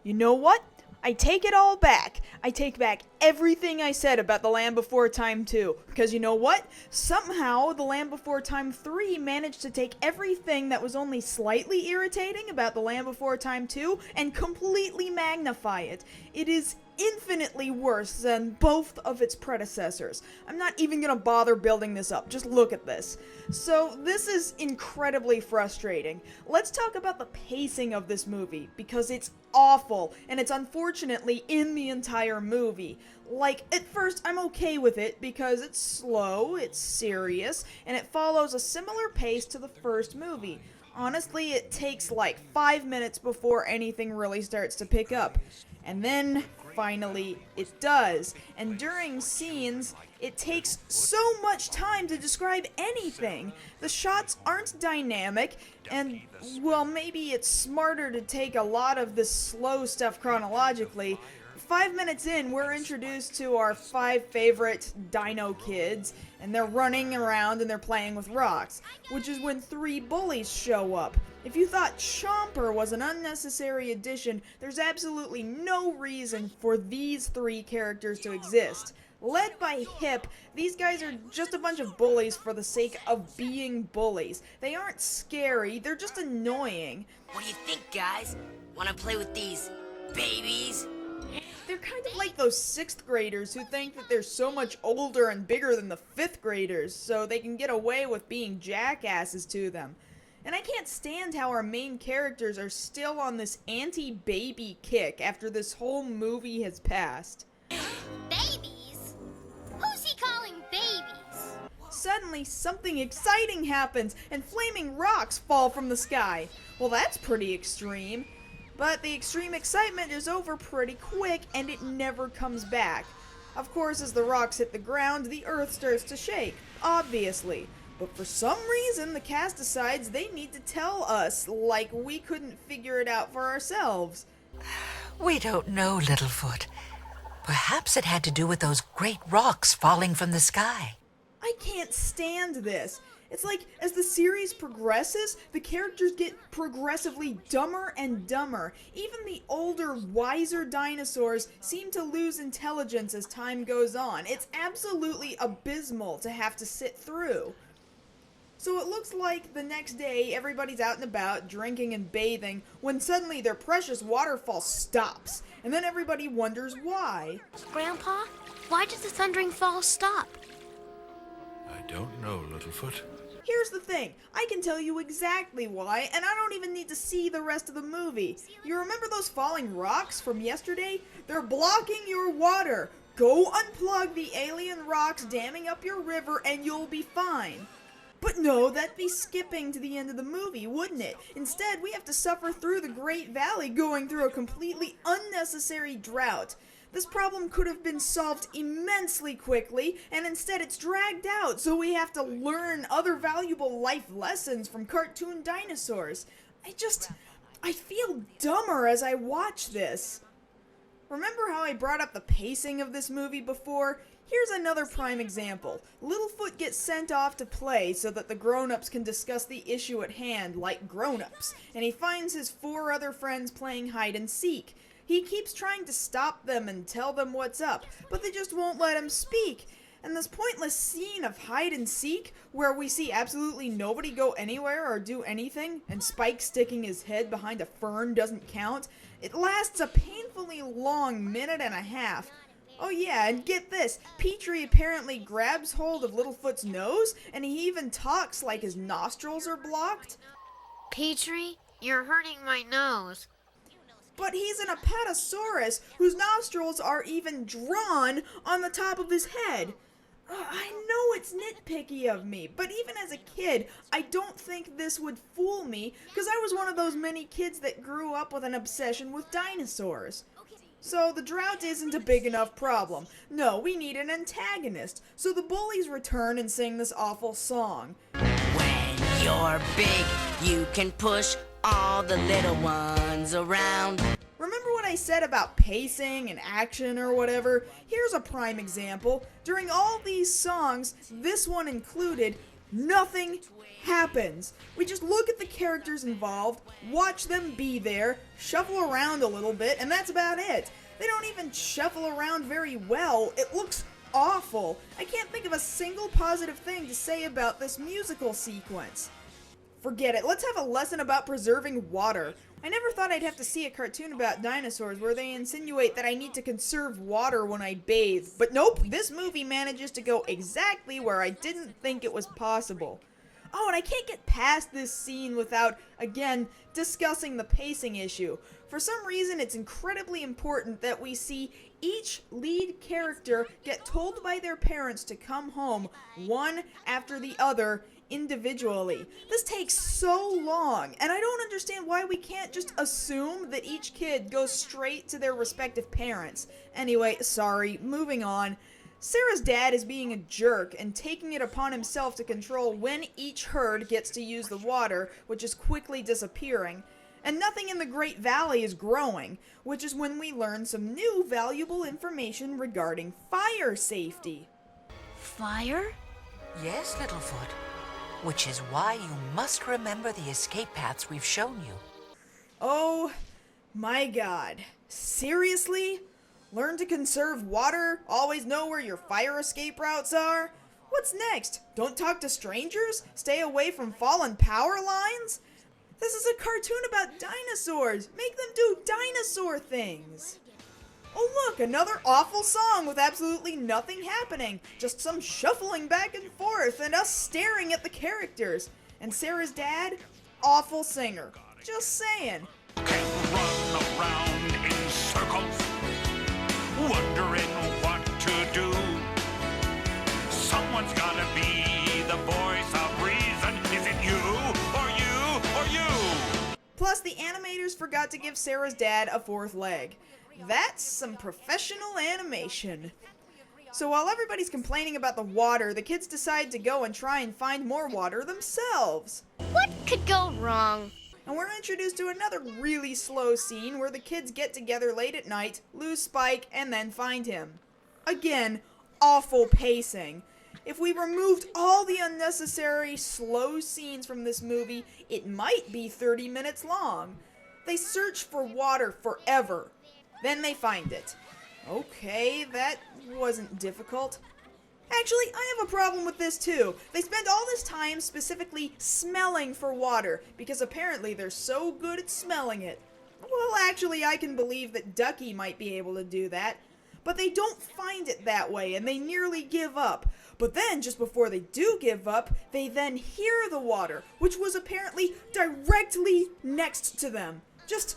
You know what? I take it all back. I take back everything I said about The Land Before Time 2. Because you know what? Somehow, The Land Before Time 3 managed to take everything that was only slightly irritating about The Land Before Time 2 and completely magnify it. It is infinitely worse than both of its predecessors. I'm not even gonna bother building this up, just look at this. So this is incredibly frustrating. Let's talk about the pacing of this movie, because it's awful, and it's unfortunately in the entire movie. Like, at first I'm okay with it because it's slow, it's serious, and it follows a similar pace to the first movie. Honestly, it takes like 5 minutes before anything really starts to pick up. And then, finally, it does. And during scenes, it takes so much time to describe anything. The shots aren't dynamic, and, well, maybe it's smarter to take a lot of this slow stuff chronologically. 5 minutes in, we're introduced to our 5 favorite dino kids, and they're running around and they're playing with rocks, which is when 3 bullies show up. If you thought Chomper was an unnecessary addition, there's absolutely no reason for these 3 characters to exist. Led by Hip, these guys are just a bunch of bullies for the sake of being bullies. They aren't scary, they're just annoying. What do you think, guys? Wanna play with these babies? They're kind of like those 6th graders who think that they're so much older and bigger than the 5th graders, so they can get away with being jackasses to them. And I can't stand how our main characters are still on this anti-baby kick after this whole movie has passed. Babies? Who's he calling babies? Suddenly, something exciting happens, and flaming rocks fall from the sky. Well, that's pretty extreme. But the extreme excitement is over pretty quick, and it never comes back. Of course, as the rocks hit the ground, the earth starts to shake, obviously. But for some reason, the cast decides they need to tell us, like we couldn't figure it out for ourselves. We don't know, Littlefoot. Perhaps it had to do with those great rocks falling from the sky. I can't stand this. It's like, as the series progresses, the characters get progressively dumber and dumber. Even the older, wiser dinosaurs seem to lose intelligence as time goes on. It's absolutely abysmal to have to sit through. So it looks like the next day everybody's out and about, drinking and bathing, when suddenly their precious waterfall stops. And then everybody wonders why. Grandpa, why did the thundering fall stop? I don't know, Littlefoot. Here's the thing, I can tell you exactly why, and I don't even need to see the rest of the movie. You remember those falling rocks from yesterday? They're blocking your water. Go unplug the alien rocks damming up your river and you'll be fine. But no, that'd be skipping to the end of the movie, wouldn't it? Instead, we have to suffer through the Great Valley going through a completely unnecessary drought. This problem could have been solved immensely quickly, and instead it's dragged out, so we have to learn other valuable life lessons from cartoon dinosaurs. I feel dumber as I watch this. Remember how I brought up the pacing of this movie before? Here's another prime example. Littlefoot gets sent off to play so that the grown-ups can discuss the issue at hand like grown-ups, and he finds his 4 other friends playing hide and seek. He keeps trying to stop them and tell them what's up, but they just won't let him speak. And this pointless scene of hide and seek, where we see absolutely nobody go anywhere or do anything, and Spike sticking his head behind a fern doesn't count, it lasts a painfully long minute and a half. Oh yeah, and get this, Petrie apparently grabs hold of Littlefoot's nose, and he even talks like his nostrils are blocked. Petrie, you're hurting my nose. But he's an Apatosaurus whose nostrils are even drawn on the top of his head. I know it's nitpicky of me, but even as a kid, I don't think this would fool me, because I was one of those many kids that grew up with an obsession with dinosaurs. So the drought isn't a big enough problem. No, we need an antagonist. So the bullies return and sing this awful song. When you're big, you can push all the little ones around. Remember what I said about pacing and action or whatever? Here's a prime example. During all these songs, this one included, Nothing happens. We just look at the characters involved, watch them be there, shuffle around a little bit, and that's about it. They don't even shuffle around very well. It looks awful. I can't think of a single positive thing to say about this musical sequence. Forget it. Let's have a lesson about preserving water. I never thought I'd have to see a cartoon about dinosaurs where they insinuate that I need to conserve water when I bathe. But nope, this movie manages to go exactly where I didn't think it was possible. Oh, and I can't get past this scene without, again, discussing the pacing issue. For some reason, it's incredibly important that we see each lead character get told by their parents to come home, one after the other, individually. This takes so long, and I don't understand why we can't just assume that each kid goes straight to their respective parents. Anyway, sorry, moving on. Sarah's dad is being a jerk and taking it upon himself to control when each herd gets to use the water, which is quickly disappearing. And nothing in the Great Valley is growing, which is when we learn some new valuable information regarding fire safety. Fire? Yes, Littlefoot. Which is why you must remember the escape paths we've shown you. Oh my god. Seriously? Learn to conserve water? Always know where your fire escape routes are? What's next? Don't talk to strangers? Stay away from fallen power lines? This is a cartoon about dinosaurs. Make them do dinosaur things. Oh look, another awful song with absolutely nothing happening. Just some shuffling back and forth and us staring at the characters. And Sarah's dad, awful singer. Just saying. Can run around in circles, wondering what to do. Someone's gotta be the voice of reason. Is it you, or you, or you? Plus, the animators forgot to give Sarah's dad a fourth leg. That's some professional animation. So while everybody's complaining about the water, the kids decide to go and try and find more water themselves. What could go wrong? And we're introduced to another really slow scene where the kids get together late at night, lose Spike, and then find him. Again, awful pacing. If we removed all the unnecessary slow scenes from this movie, it might be 30 minutes long. They search for water forever. Then they find it. Okay, that wasn't difficult. Actually, I have a problem with this too. They spend all this time specifically smelling for water, because apparently they're so good at smelling it. Well, actually, I can believe that Ducky might be able to do that. But they don't find it that way, and they nearly give up. But then, just before they do give up, they then hear the water, which was apparently directly next to them. Just...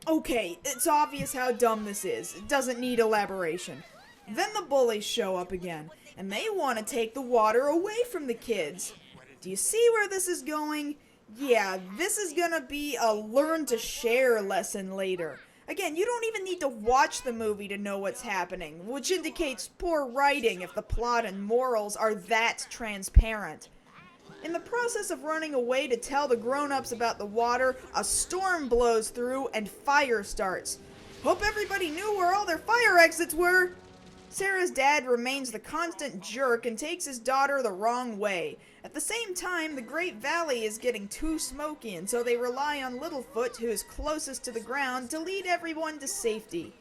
okay, it's obvious how dumb this is. It doesn't need elaboration. Then the bullies show up again, and they want to take the water away from the kids. Do you see where this is going? Yeah, this is gonna be a learn to share lesson later. Again, you don't even need to watch the movie to know what's happening, which indicates poor writing if the plot and morals are that transparent. In the process of running away to tell the grown-ups about the water, a storm blows through and fire starts. Hope everybody knew where all their fire exits were. Sarah's dad remains the constant jerk and takes his daughter the wrong way. At the same time, the Great Valley is getting too smoky, and so they rely on Littlefoot, who is closest to the ground, to lead everyone to safety.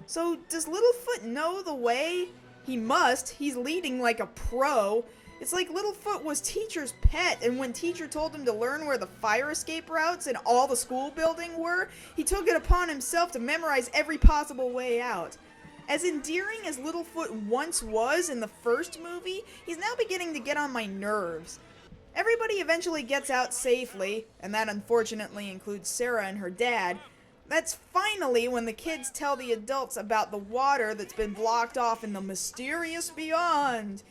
So, does Littlefoot know the way? He must. He's leading like a pro. It's like Littlefoot was Teacher's pet, and when Teacher told him to learn where the fire escape routes in all the school building were, he took it upon himself to memorize every possible way out. As endearing as Littlefoot once was in the first movie, he's now beginning to get on my nerves. Everybody eventually gets out safely, and that unfortunately includes Sarah and her dad. That's finally when the kids tell the adults about the water that's been blocked off in the mysterious beyond.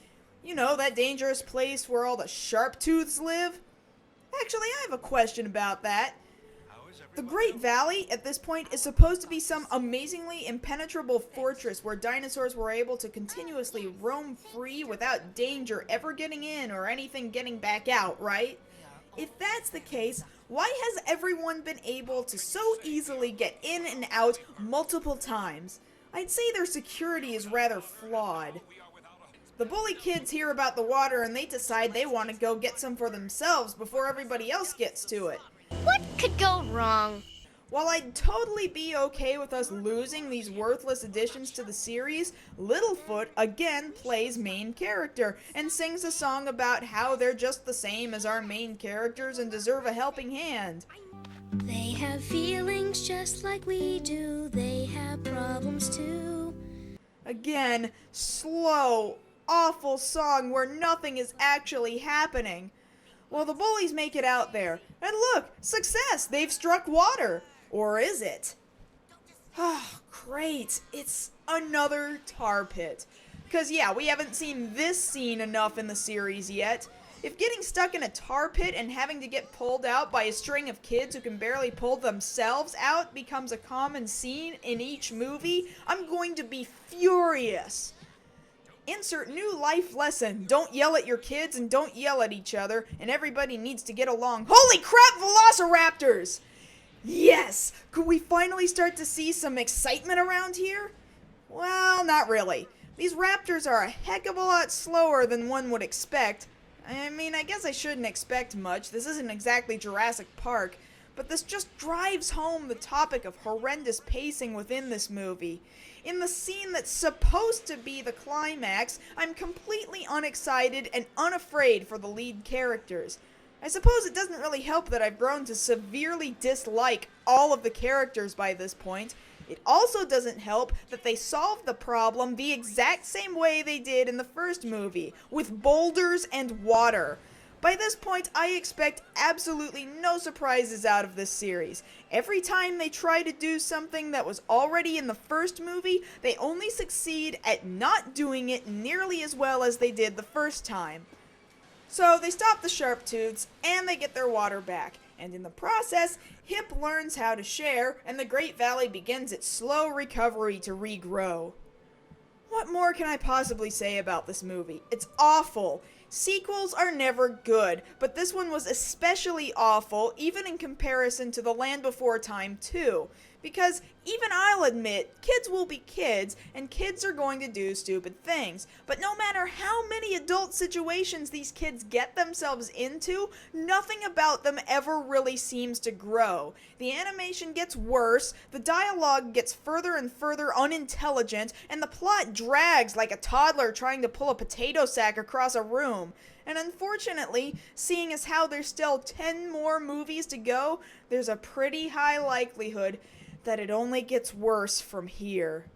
You know, that dangerous place where all the sharp-tooths live? Actually, I have a question about that. The Great Valley, at this point, is supposed to be some amazingly impenetrable fortress where dinosaurs were able to continuously roam free without danger ever getting in or anything getting back out, right? If that's the case, why has everyone been able to so easily get in and out multiple times? I'd say their security is rather flawed. The bully kids hear about the water and they decide they want to go get some for themselves before everybody else gets to it. What could go wrong? While I'd totally be okay with us losing these worthless additions to the series, Littlefoot again plays main character and sings a song about how they're just the same as our main characters and deserve a helping hand. They have feelings just like we do, they have problems too. Again, slow, awful song where nothing is actually happening. Well, the bullies make it out there, and look, success! They've struck water. Or is it? Oh, great. It's another tar pit. Because, yeah, we haven't seen this scene enough in the series yet. If getting stuck in a tar pit and having to get pulled out by a string of kids who can barely pull themselves out becomes a common scene in each movie, I'm going to be furious. Insert new life lesson. Don't yell at your kids and don't yell at each other, and everybody needs to get along. Holy crap, velociraptors! Yes! Could we finally start to see some excitement around here? Well, not really. These raptors are a heck of a lot slower than one would expect. I mean, I guess I shouldn't expect much. This isn't exactly Jurassic Park. But this just drives home the topic of horrendous pacing within this movie. In the scene that's supposed to be the climax, I'm completely unexcited and unafraid for the lead characters. I suppose it doesn't really help that I've grown to severely dislike all of the characters by this point. It also doesn't help that they solved the problem the exact same way they did in the first movie, with boulders and water. By this point, I expect absolutely no surprises out of this series. Every time they try to do something that was already in the first movie, they only succeed at not doing it nearly as well as they did the first time. So they stop the sharp tooths, and they get their water back. And in the process, Hip learns how to share, and the Great Valley begins its slow recovery to regrow. What more can I possibly say about this movie? It's awful. Sequels are never good, but this one was especially awful, even in comparison to The Land Before Time 2. Because, even I'll admit, kids will be kids, and kids are going to do stupid things. But no matter how many adult situations these kids get themselves into, nothing about them ever really seems to grow. The animation gets worse, the dialogue gets further and further unintelligent, and the plot drags like a toddler trying to pull a potato sack across a room. And unfortunately, seeing as how there's still 10 more movies to go, there's a pretty high likelihood that it only gets worse from here.